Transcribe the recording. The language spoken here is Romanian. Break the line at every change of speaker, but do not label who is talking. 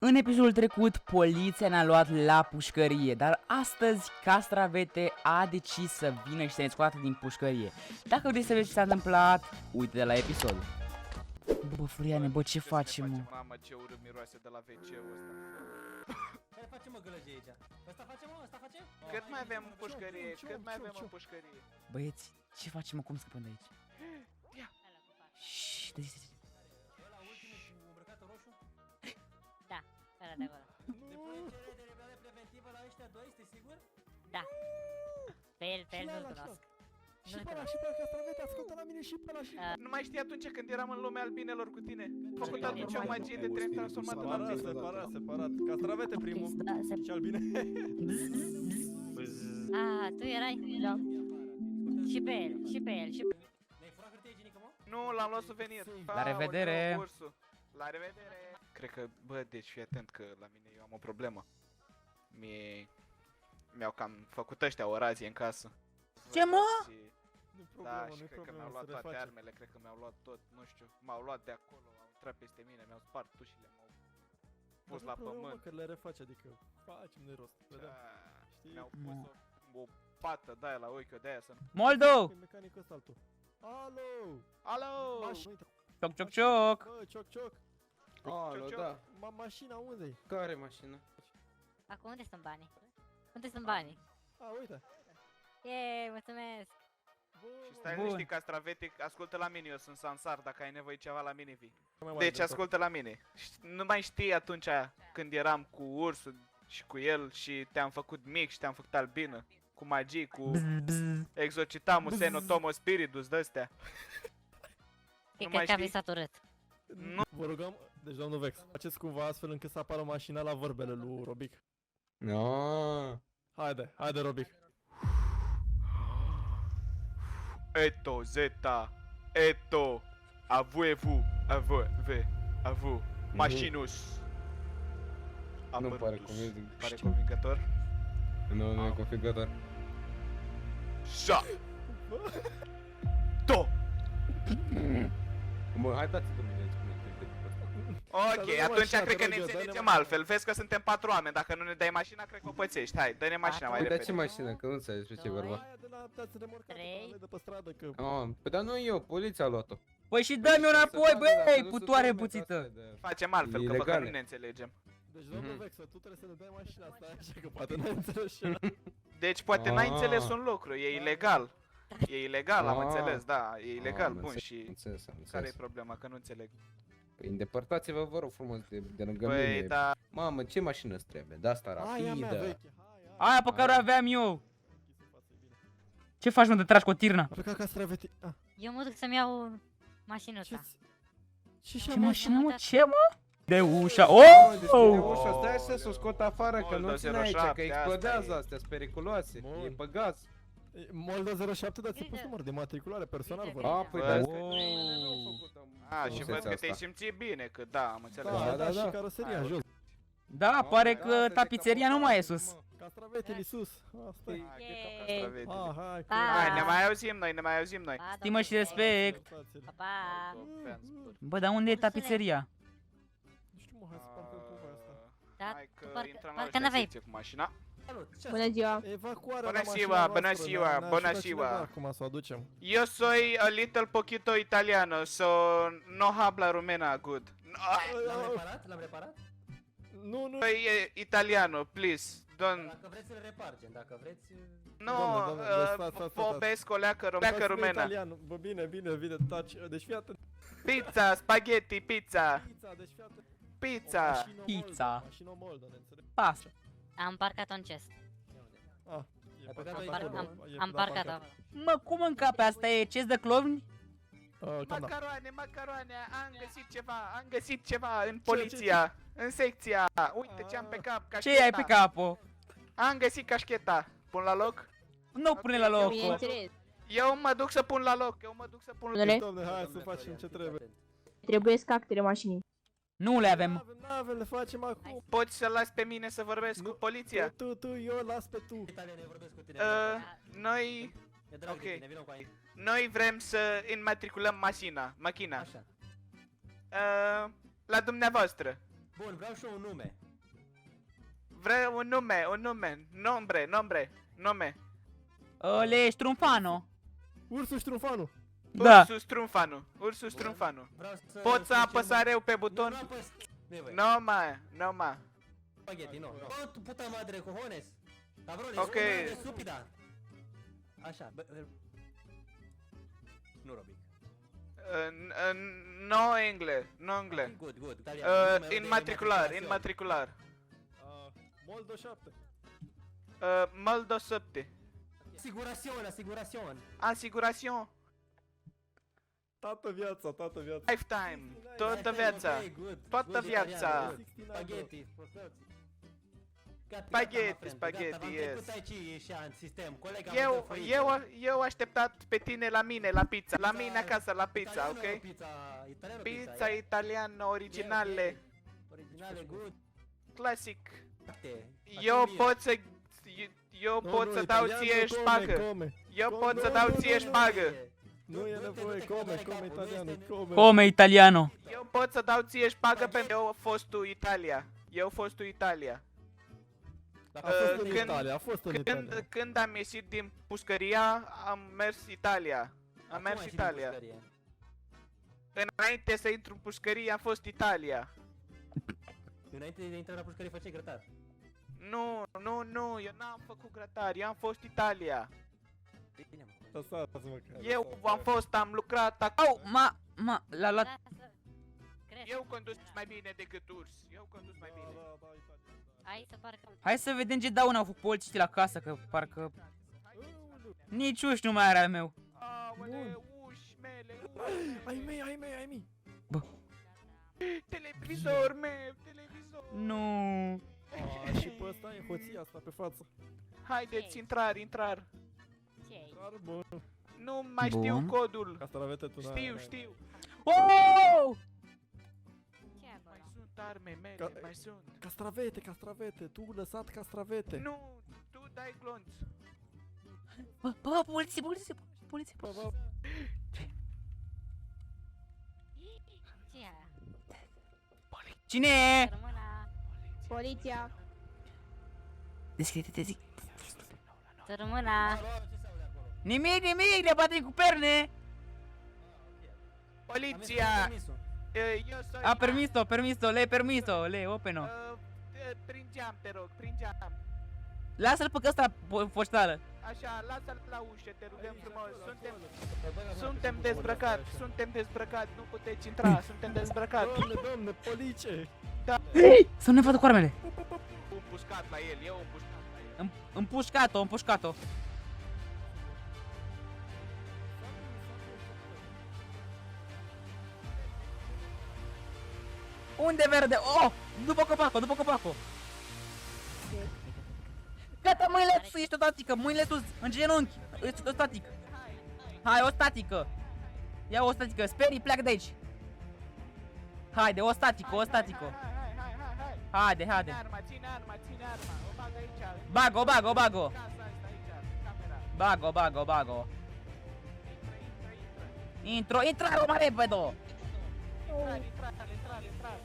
În episodul trecut, poliția ne-a luat la pușcărie, dar astăzi Castravete a decis să vină și să ne scoată din pușcărie. Dacă vreți să vezi ce s-a întâmplat, uite de la episod. Bă, Furiane, bă, ce facem, mă?
Mamă, ce urât miroase de la WC-ul ăsta.
Care facem, mă, gălăgie aici? Ăsta facem, mă? Ăsta facem?
Cât mai avem în pușcărie? Cât mai avem în pușcărie?
Băieți, ce facem, mă? Cum scăpăm de aici?
Ia.
Șșş, dă-ți.
Ăla ultimul cu îmbrăcatul roșu?
Da, ăla de acolo.
Depune cerere de liberare preventivă la ăștia doi, ești sigur?
Da. Pe el nu-l cunosc.
Și pe ăla, și pe ăla, Castravete, ascultă la mine și pe ăla, și pe ăla.
Nu mai știi atunci când eram în lumea albinelor cu tine? Am făcut atunci o magie de tren transformat în
Separat,
albin.
separat. Castravete primul.
Da, se...
Și albine.
Ah, tu erai? Da. Și pe el, și pe el, și pe el.
Ne-ai furat hârtie igienică, mă?
Nu, l-am luat suvenir.
La revedere.
Aoleu, ursul. La revedere. Cred că, bă, deci fii atent că la mine eu am o problemă. Mi-au cam făcut ăștia o razie în casă.
Ce, mă?
Și-
Nu
Da,
problemă,
și
nu
cred că mi-au
problemă,
luat
se
toate
reface.
armele, cred că mi-au luat tot, nu știu, m-au luat de acolo, au intrat peste mine, mi-au spart ușile, m-au pus la
Nu problemă,
pământ.
mă, că le reface, adică facem de rost. Vedem. Știi?
Mi-au pus o pată de aia la ochiul de aia să nu...
Moldo!
E mecanicul ăsta altul. Alo!
Alo!
Mașina,
Cioc, cioc, cioc!
bă, cioc.
Alo, da.
Mașina unde-i?
Care mașină?
Acum unde sunt banii? Unde sunt banii?
A, uite.
Yeee, mulțumesc!
Bă,
Și stai
Bun.
liniștit, Castravete, ascultă la mine, eu sunt Sansar, dacă ai nevoie ceva la mine vii.
mai mare
Deci
de tot.
ascultă la mine. Nu mai știi atunci când eram cu ursul și cu el și te-am făcut mic și te-am făcut albină. Cu magii, cu exorcitamus, senotomo, spiritus, de-astea.
Cred
mai
că am
știi?
visat urât.
Nu.
Vă rugăm, deci domnul Vex, faceți cumva astfel încât să apară mașina la vorbele lui Robic.
No.
Haide, Robic.
Eto, zeta, eto, avuevu, avu, machinus.
Nu pare
Apărutus.
convingător.
Pare convingător?
Nu e configurator.
Sa! To!
Bă, hai dați pe mine cum e.
Ok,
dă-ne
atunci
mașina,
cred
te
că
rog
ne
eu,
înțelegem
dă-ne
altfel. Vezi că suntem 4 oameni, dacă nu ne dai mașina, cred că o pățești. Hai, dă-ne mașina mai
Păi, dar ce
repede.
mașină? Că nu înțelegi despre ce vorba.
Aia de la dați remorcată
Trei.
de pe stradă, că...
Păi, dar nu eu, poliția a luat-o.
Păi și dă-mi înapoi, băi, putoare puțită!
Facem altfel, că bă, că
Ilegale.
nu ne înțelegem.
Deci, domnul Vex, tu trebuie să ne dai mașina asta, așa că poate n-ai înțeles și ăla.
Deci poate n-ai
Ah.
înțeles un lucru, e ilegal. E ilegal, am
Ah.
înțeles, da, e ilegal,
Am
bun,
înțeles,
și
înțeles, am
care e
înțeles.
problema, că nu înțeleg?
Păi, îndepărtați-vă, vă rog frumos, de lângă
Băi,
mine.
da,
Mamă, ce mașină îți trebuie? De asta
Aia mea
rapidă.
veche, hai.
Aia pe care o aveam eu!
Închisă față, e bine.
Ce faci, mă, de tragi cu o tirna?
A plecat Castravete. Ah,
Eu mă duc să-mi iau mașinuța.
Ce mașină, mă? Ce, mă? De ușa.
Oh!
Oh!
Ușa, stai așa să o scot afară, că nu
Moldă
ține aici,
07,
că explodează
asta e.
astea, sunt periculoase.
Bun.
E pe gaz.
Molda 07, dar ți-a pus număr de matriculare personal, vă rog.
A, păi,
Bă,
dar
asta- a, și
Frumusețea
văd că te-ai
asta.
simțit bine, că da, am înțeles.
Da,
Da,
da, și
da.
caroseria
Hai,
jos.
Da, pare că tapiseria nu mai e sus.
Castravete în sus. Asta e.
Hai,
Yay.
Castravete.
Ah, hai,
Pa.
Hai, ne mai auzim noi, ne mai auzim noi.
Pa,
Stimă și
domnule.
respect.
Pa, pa.
Bă, dar unde e tapiseria?
Nu știu, mă, hai să parcăm cu voi asta.
Da,
Hai că
tu parcă-
intrăm la
parcă
ăștia în
n-aveai.
secție cu mașina.
Bună ziua!
Evacuarea
Bună
la mașina
ziua, bună
noastră,
ziua,
ne-a
bună
ajutat
ziua.
cineva acum să o aducem.
Yo soy a little poquito italiano, so no habla rumena good.
L-am reparat? L-am reparat?
Nu,
Soy italiano, please. Don't.
Dacă vreți să le repargem, dacă vreți...
No,
Doamne, doamne, stați.
vorbesc o leacă
Dați-ne
rumena.
italian. Bă, bine, taci. Deci fii atent.
Pizza, spaghetti, pizza,
Pizza, deci fii atent.
pizza.
Pizza.
Mașino Molda, ne înțeleg?
Pas.
Am parcat-o în chest.
Ah, e
Ai
parcat
plecat
acolo,
Am,
e
am
la
parcat-o.
Mă, cum încape asta? E ce de clovni?
Cam da.
Macaroane, am găsit ceva în poliția, în secția. Uite ce am pe cap, cașcheta.
Ce ai pe capul?
Am găsit cașcheta. Pun la loc?
Nu pune la loc.
Bineînțeles,
Eu mă duc să pun la loc,
domnule,
Domne, hai să facem ce trebuie.
trebuie actele mașinii.
Nu le avem.
N-avem, le facem acum.
Poți să las pe mine să vorbesc cu poliția?
Tu, eu las pe tu.
Italiane, vorbesc cu tine.
Noi,
E drag
ok.
de tine, vină cu aici.
noi vrem să înmatriculăm machina.
Așa.
La dumneavoastră.
Bun, vreau și eu un nume.
Vreau un nume. Nume.
Le Strumfano.
Ursul Strunfanu.
Da.
Ursus Strunfanu.
Vreau să...
Pot să apăs
zicem-
eu pe
Nu,
buton?
nu apăs. Bine,
No, ma.
Spaghetti, no. Oh, tu puta madre, cojones. Cabrones,
Ok.
una stupida. Așa, nu Robic.
No engle.
Good, italian.
In matricular.
Moldo 7.
Moldo 7.
Asigurațion.
Asigurațion.
Toată viața.
Lifetime. Toată viața.
Ok, good,
Toată
good
viața.
italiano, good.
69.
Spaghetti.
Spaghetti,
Gata,
yes.
m-am trecut aici și în sistem. Colega mea dă foiță.
Eu așteptat pe tine la mine la pizza. La mine acasă la pizza,
Italiano,
ok?
Italiano
Pizza italiană originale.
Originale, good.
Clasic.
Parte.
Eu pot să... Eu pot să dau ție șpagă. Eu pot să dau ție șpagă.
Nu e nevoie, come italiano, come.
Come italiano.
Eu pot să dau ție șpagă pentru eu fostul Italia.
A fost în
Când-
Italia,
Când am ieșit din pușcăria, am mers Italia. Am mers Italia. Înainte să intru în pușcărie, am fost Italia.
Înainte de intra la pușcărie făceai grătar.
Nu, eu n-am făcut grătar, eu am fost Italia.
Bine, mă.
Lăsați-mă că...
Eu am lucrat acolo.
Au, l-a luat.
Lasă. Cresc.
Eu condus mai bine decât urs.
Hai să parcă...
Hai să vedem ce daune au făcut polițiștii la casă, că parcă... Nici uși nu mai are al meu.
Aoleu, uși mele,
Ai mei.
televizor meu, televizor.
Nu.
Și pe ăsta e hoția asta pe față.
Haideți, intrar.
Ce ai?
Dar bun.
Nu mai
Bun.
știu codul.
Castravete tu
Știu.
Oh!
Ce ai acolo?
Mai sunt arme mele,
Ca-
mai sunt.
Castravete, tu lăsat castravete.
Nu, tu dai glonț.
Bă, poliție.
Bă, bă,
Ce ai aia?
Cine e?
Sărmâna.
Poliția.
Deschide-te, zic.
Sărmâna.
Nimic, ne batem cu perne.
Poliția! Eu sunt...
A permiso, le openo.
Prin geam, te rog, prin geam.
Lasă-l pe ăsta postală.
Așa, lasă-l la ușă, te rugăm frumos. Suntem dezbrăcați, nu puteți intra, suntem dezbrăcați.
Doamne, poliție!
Să nu ne vadă cu armele.
Împușcat la el, eu împușcat la el.
Împușcat-o. Unde verde? Oh! După copacul. Gata, mâinile sus, ești o statică, mâinile sus, în genunchi. Ești o statică. Hai, o statică. Ia o statică, sperii, pleacă de aici. Haide, o statică.
Hai.
Haide.
Ține arma, o bag aici.
Bago.
Casa asta aici, camera.
Bago.
Intră.
Intro, mai repede.
Intrar.